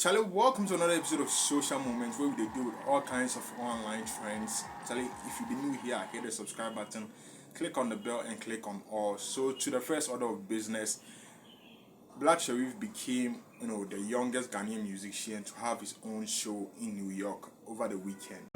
Charlie, welcome to another episode of Social Moments where we deal with all kinds of online trends. Charlie, if you've been new here, hit the subscribe button, click on the bell and click on all. So to the first order of business, Black Sherif became, the youngest Ghanaian musician to have his own show in New York over the weekend.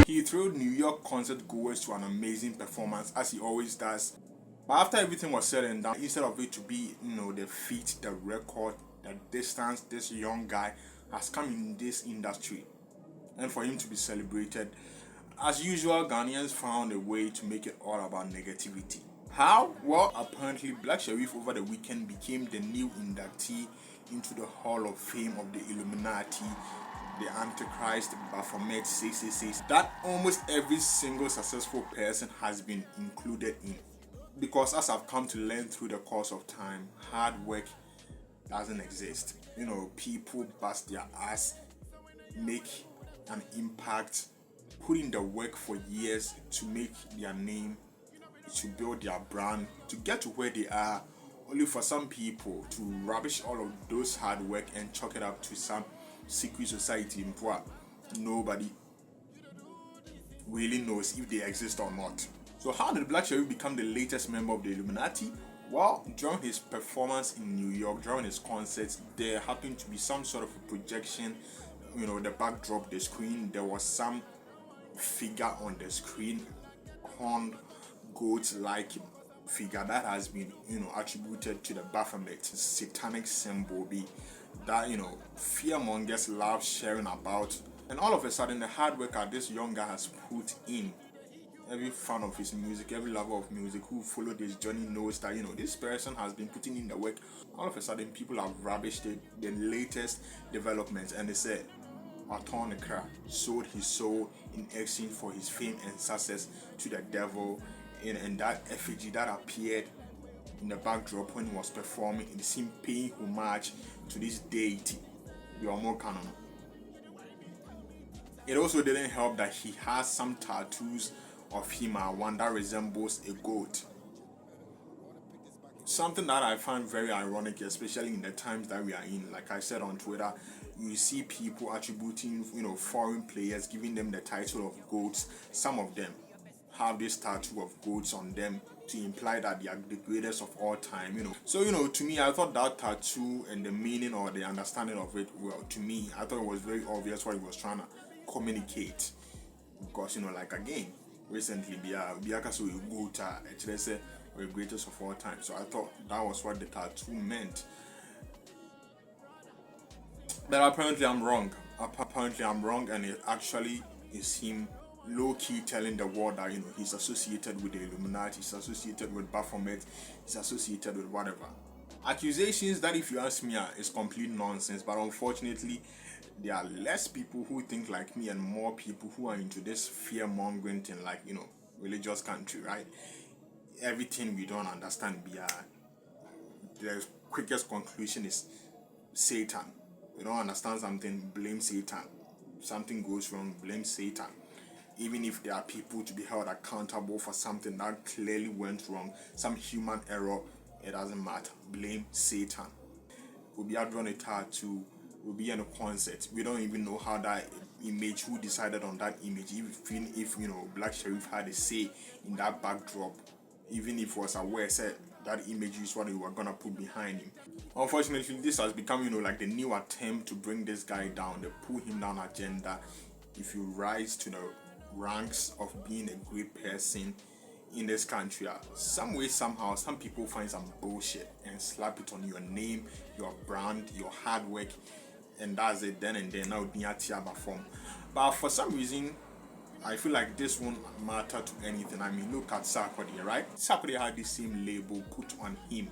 He threw New York concert goers to an amazing performance, as he always does. But after everything was said and done, instead of it to be, the feat, the record, the distance this young guy has come in this industry, and for him to be celebrated, as usual, Ghanaians found a way to make it all about negativity. How? Well, apparently, Black Sherif over the weekend became the new inductee into the Hall of Fame of the Illuminati, the Antichrist, Baphomet 666, that almost every single successful person has been included in. Because as I've come to learn through the course of time, hard work doesn't exist. People bust their ass, make an impact, put in the work for years to make their name, to build their brand, to get to where they are, only for some people to rubbish all of those hard work and chalk it up to some secret society in poor. Nobody really knows if they exist or not. So how did Black Sherif become the latest member of the Illuminati? Well, during his performance in New York, during his concerts, there happened to be some sort of a projection, the backdrop, the screen, there was some figure on the screen, horned goat-like figure that has been, attributed to the Baphomet satanic symbol, that, fearmongers love sharing about. And all of a sudden, the hard work that this young guy has put in, every fan of his music, every lover of music who followed his journey knows that, this person has been putting in the work. All of a sudden, people have rubbished the latest developments, and they said, Atonekra sold his soul in exchange for his fame and success to the devil. And that effigy that appeared in the backdrop when he was performing, it seemed paying homage to this deity, the Omo Canon. It also didn't help that he has some tattoos of him, one that resembles a goat. Something that I find very ironic, especially in the times that we are in. Like I said on Twitter, you see people attributing, foreign players, giving them the title of goats. Some of them have this tattoo of goats on them to imply that they are the greatest of all time, So, to me, I thought that tattoo and the meaning or the understanding of it, well, to me, I thought it was very obvious what he was trying to communicate. Because, again, recently, Biakaso Ugota, Echilese, were the greatest of all time. So I thought that was what the tattoo meant. But apparently I'm wrong. And it actually is him low-key telling the world that, he's associated with the Illuminati, he's associated with Baphomet, he's associated with whatever. Accusations that, if you ask me, is complete nonsense. But unfortunately, there are less people who think like me and more people who are into this fear-mongering thing, like, religious country, right? Everything we don't understand, the quickest conclusion is Satan. We don't understand something, blame Satan. Something goes wrong, blame Satan. Even if there are people to be held accountable for something that clearly went wrong, some human error, it doesn't matter. Blame Satan. We'll be out on a tattoo, we'll be in a concert. We don't even know how that image, who decided on that image, even if Black Sherif had a say in that backdrop, even if he was aware, said that image is what they were gonna put behind him. Unfortunately, this has become, like the new attempt to bring this guy down, the pull him down agenda. If you rise to the ranks of being a great person in this country, some way, somehow, some people find some bullshit and slap it on your name, your brand, your hard work, and that's it. Then and there, now form. But for some reason, I feel like this won't matter to anything. I mean, look at Sarkodie, right? Sarkodie had the same label put on him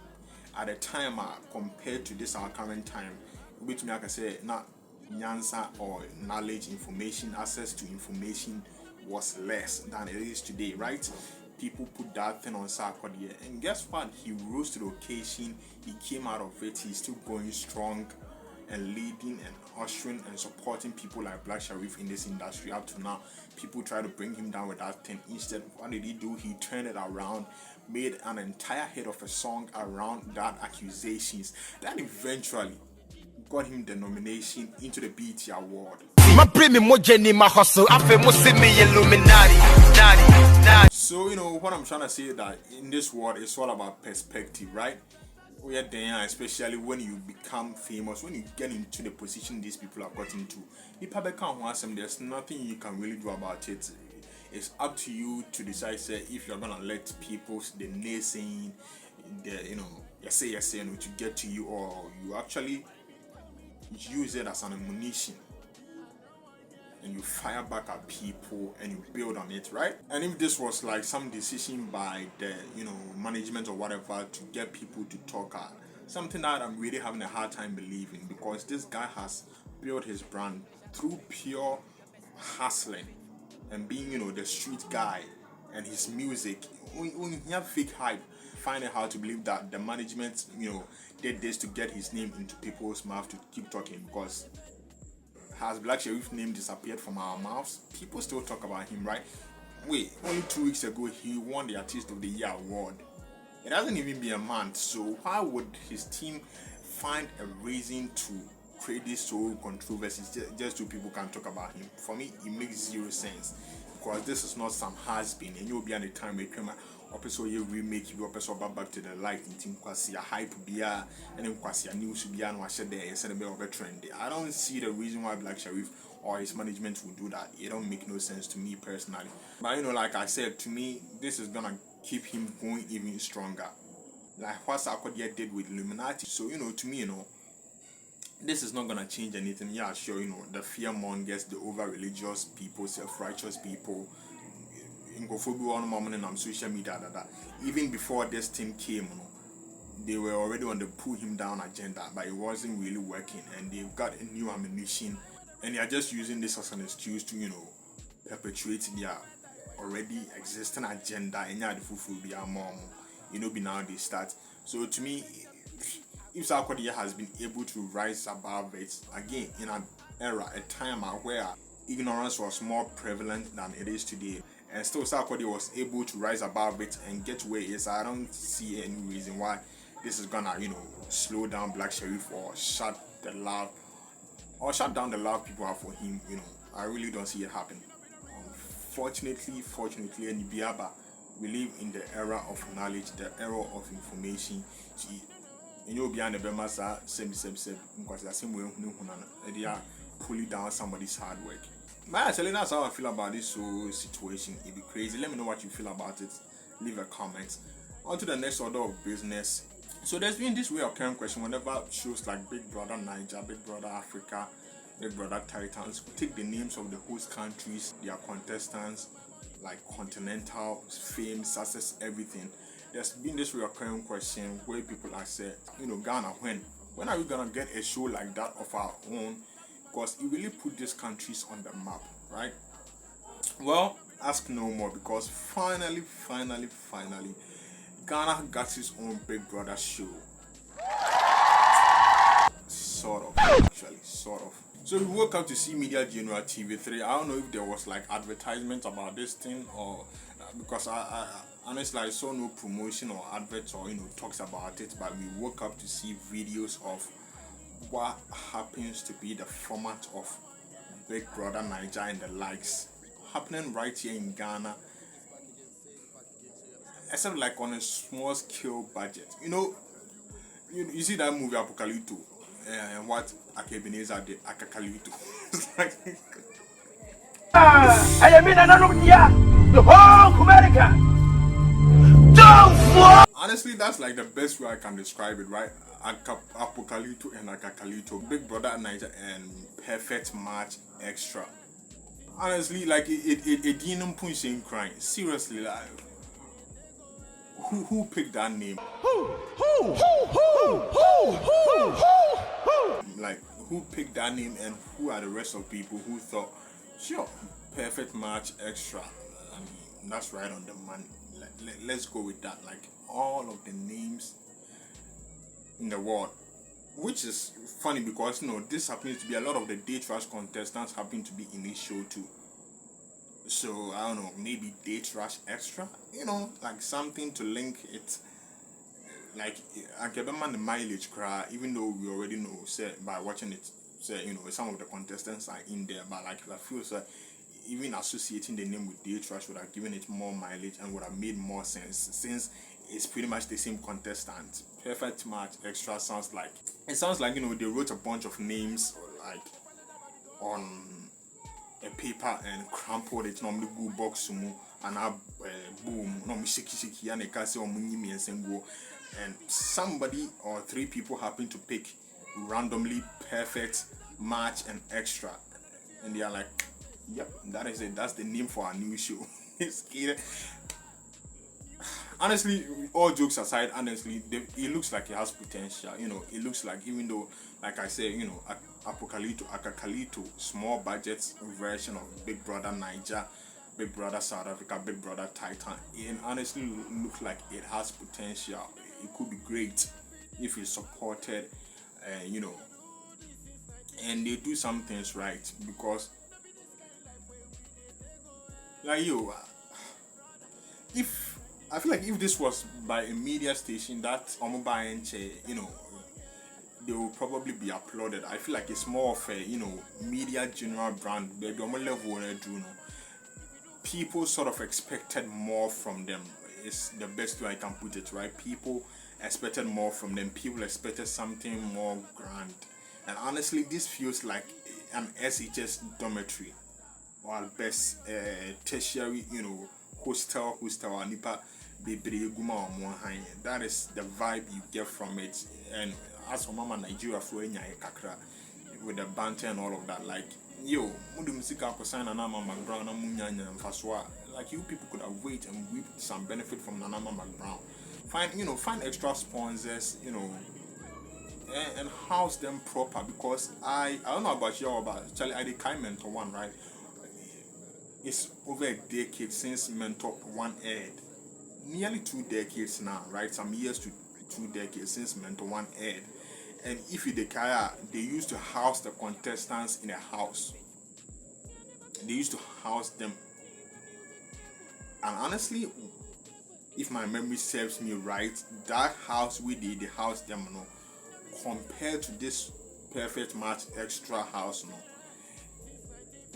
at the time compared to this our current time, which me I can say not nyansa or knowledge, information, access to information was less than it is today, right? people put that thing on Sarkodie. And guess what? He rose to the occasion. He came out of it. He's still going strong and leading and ushering and supporting people like Black Sharif in this industry up to now. People try to bring him down with that thing. Instead, what did he do? He turned it around, made an entire hit of a song around that accusations that eventually got him the nomination into the BET Award. My premium my hustle, I feel me Illuminati. So, what I'm trying to say is that in this world, it's all about perspective, right? We are there, especially when you become famous, when you get into the position these people have gotten to. There's nothing you can really do about it. It's up to you to decide, say, if you're gonna let people, the naysaying, to get to you, or you actually use it as an ammunition and you fire back at people and you build on it, right? And if this was like some decision by the management or whatever to get people to talk, something that I'm really having a hard time believing, because this guy has built his brand through pure hustling and being the street guy, and his music. When you have fake hype, find it hard to believe that the management did this to get his name into people's mouth to keep talking. Because has Black Sharif's name disappeared from our mouths? People still talk about him, right? Wait, only 2 weeks ago he won the Artist of the Year award. It hasn't even been a month, so why would his team find a reason to create this whole controversy just so people can talk about him? For me, it makes zero sense, because this is not some has-been, and you'll be at the time where you remake you back to the light in team kwasi a hype bia and then kwasi a news bia no ahye there said a trend. I don't see the reason why Black Sharif or his management will do that. It don't make no sense to me personally. But like I said, to me, this is gonna keep him going even stronger, like what Sarkodie did with Illuminati. So to me, this is not gonna change anything. Yeah, sure, the fearmongers, the over-religious people, self-righteous people, on social media, even before this team came, they were already on the pull him down agenda, but it wasn't really working, and they've got a new ammunition, and they are just using this as an excuse to perpetuate their already existing agenda. And be now they start. So to me, if Sarkodie has been able to rise above it again in an era, a time where ignorance was more prevalent than it is today, and still Sarkodie was able to rise above it and get where it is, I don't see any reason why this is gonna slow down Black Sharif or shut down the love people have for him. I really don't see it happen. Fortunately, and Biaba, we live in the era of knowledge, the era of information. Behind the Bemasa, because the same way they are pulling down somebody's hard work. But actually, that's how I feel about this whole situation. It'd be crazy. Let me know what you feel about it. Leave a comment. On to the next order of business. So there's been this recurring question whenever shows like Big Brother Niger, Big Brother Africa, Big Brother Titans take the names of the host countries, their contestants, like continental, fame, success, everything. There's been this recurring question where people are said, Ghana, when are we gonna get a show like that of our own? Because it really put these countries on the map, right? Well, ask no more, because finally, Ghana got its own Big Brother show. Sort of. So we woke up to see Media General TV3. I don't know if there was like advertisement about this thing, or because I honestly I saw no promotion or adverts or talks about it, but we woke up to see videos of what happens to be the format of Big Brother Niger and the likes happening right here in Ghana, except like on a small scale budget. You see that movie Apocalypto, and what Akebineza did, Akakalito. It's like I mean, the whole America. Honestly, that's like the best way I can describe it, right? Apocalypto and Akakalito, Big Brother Niger and Perfect Match Extra. Honestly, like it didn't push in crying. Seriously, like who picked that name? Like who picked that name, and who are the rest of people who thought, sure, Perfect Match Extra? I mean, that's right on the money. let's go with that. Like all of the names in the world, which is funny because this happens to be a lot of the Date Rush contestants happen to be in this show too. So I don't know, maybe Date Rush Extra, like something to link it. Like I can remember the mileage cry, even though we already know say by watching it, say some of the contestants are in there, but like I feel so even associating the name with Date Rush would have given it more mileage and would have made more sense since it's pretty much the same contestant. Perfect Match Extra sounds like they wrote a bunch of names like on a paper and crumpled it. Normally go box sumo and boom. Normally shiki and a case or munimi and go. And somebody or three people happen to pick randomly Perfect Match and Extra, and they are like, "Yep, that is it. That's the name for our new show." It's either. Honestly, all jokes aside, it looks like it has potential. It looks like, even though, like I say, Akakalito, small budget version of Big Brother Niger, Big Brother South Africa, Big Brother Titan, it honestly looks like it has potential. It could be great if it's supported, and they do some things right, because, like if I feel like if this was by a media station that they will probably be applauded. I feel like it's more of a media general brand. People sort of expected more from them. It's the best way I can put it, right? People expected more from them. People expected something more grand. And honestly, this feels like an SHS dormitory, or at best tertiary, hostel, nipa bebre guma omo han. That is the vibe you get from it. And as for Mama Nigeria for kakra, with the banter and all of that, like mudu musika ko sign Nana Mama Brown na munyanya mfaswa. Like you people could have waited and reaped some benefit from Nana Mama Brown. Find extra sponsors, and house them proper, because I don't know about you, but Charlie, I did kind Mentor One, right? It's over a decade since Mentor One aired. Nearly 2 decades now, right? Some years to 2 decades since Mentor One aired. And if you declare, they used to house the contestants in a house. They used to house them. And honestly, if my memory serves me right, that house they house them, compared to this Perfect Match Extra house,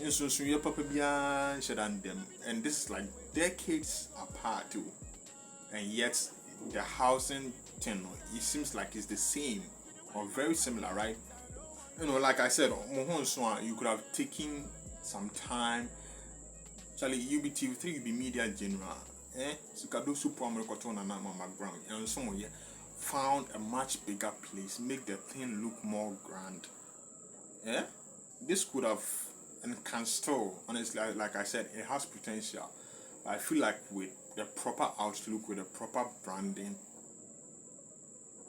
and so you papa beyond them, and this is like decades apart too, and yet the housing thing, it seems like it's the same or very similar, right? Like I said, you could have taken some time. Charlie, UBTV3 you be media general, so kado super American and Mama Brown, and someone found a much bigger place, make the thing look more grand. This could have and can still, honestly, like I said, it has potential. I feel like with the proper outlook, with the proper branding,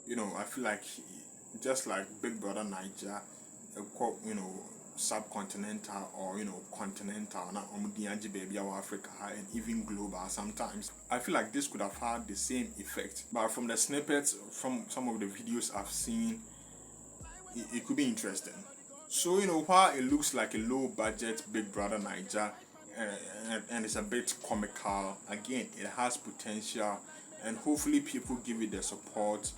I feel like just like Big Brother Niger, subcontinental or continental, not baby or Africa, and even global sometimes. I feel like this could have had the same effect. But from the snippets, from some of the videos I've seen, it could be interesting. So while it looks like a low budget Big Brother Niger, and it's a bit comical, again it has potential, and hopefully people give it the support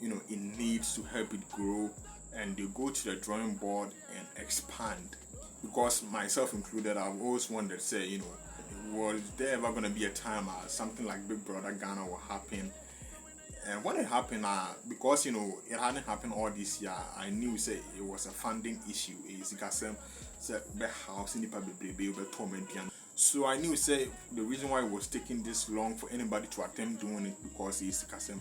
it needs to help it grow, and they go to the drawing board and expand. Because myself included, I've always wondered, say, was there ever going to be a time something like Big Brother Ghana will happen? And when it happened, because it hadn't happened all this year, I knew say it was a funding issue. So I knew say the reason why it was taking this long for anybody to attempt doing it, because it's Kasem.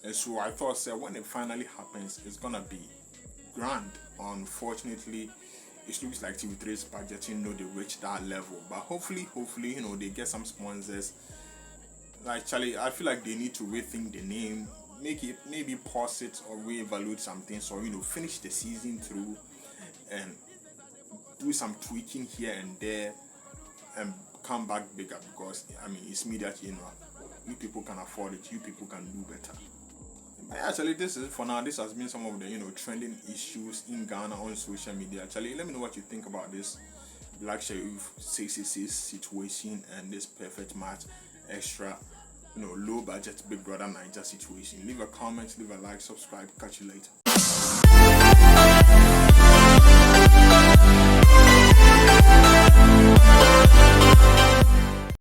And so I thought, say, when it finally happens, it's gonna be grand. Unfortunately, it looks like TV3's budgeting, they reach that level. But hopefully, they get some sponsors. Like Charlie, I feel like they need to rethink the name, make it, maybe pause it or reevaluate some things, or finish the season through and do some tweaking here and there, and come back bigger, because I mean it's media, you know. You people can afford it. You people can do better. But actually, this is for now. This has been some of the trending issues in Ghana on social media. Actually, let me know what you think about this Black Sheriff 666 situation and this perfect match extra low budget Big Brother Niger situation. Leave a comment, leave a like, subscribe. Catch you later.